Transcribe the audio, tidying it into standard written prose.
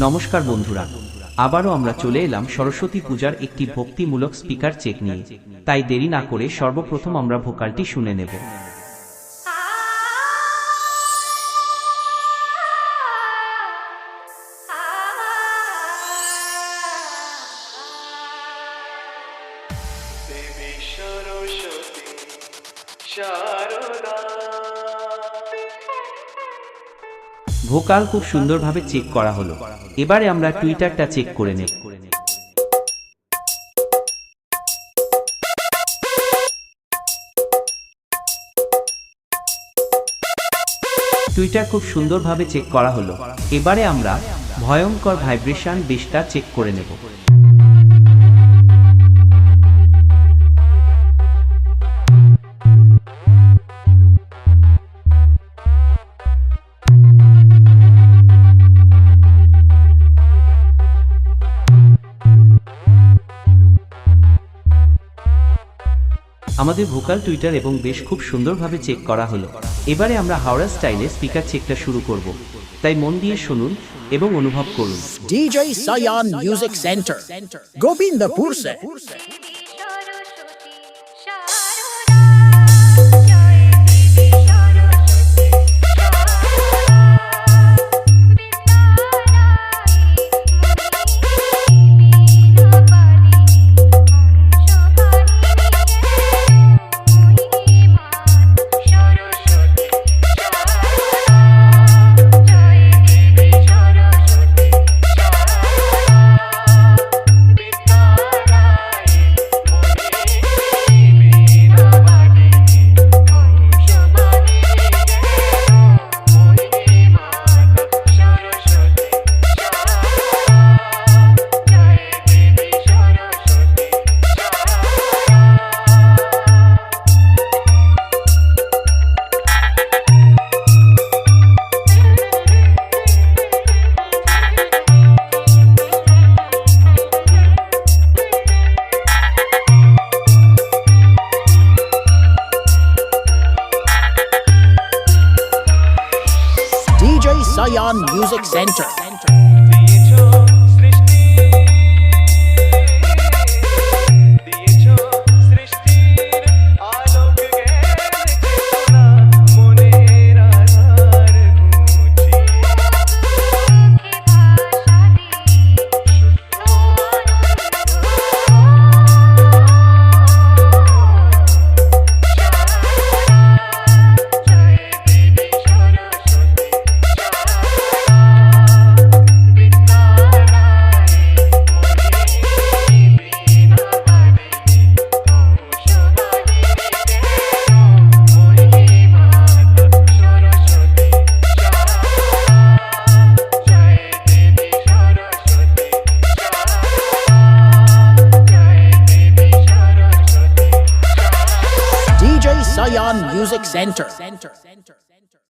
নমস্কার বন্ধুরা, আবারও আমরা চলে এলাম সরস্বতী পূজার একটি ভক্তিমূলক স্পিকার চেক নিয়ে। তাই দেরি না করে সর্বপ্রথম আমরা ভোকালটি শুনে নেব। ভোকাল খুব সুন্দরভাবে চেক করা হলো। এবারে আমরা টুইটারটা চেক করে নেব। টুইটার খুব সুন্দরভাবে চেক করা হলো। এবারে আমরা ভয়ঙ্কর ভাইব্রেশন বেসটা চেক করে নেব। আমাদের ভোকাল, টুইটার এবং বেশ খুব সুন্দরভাবে চেক করা হলো। এবারে আমরা হাওড়া স্টাইলে স্পিকার চেকটা শুরু করব, তাই মন দিয়ে শুনুন এবং অনুভব করুন। DJ Sayan Music Center, Gobindapur se Sayan Music Center. Sayan Music Center.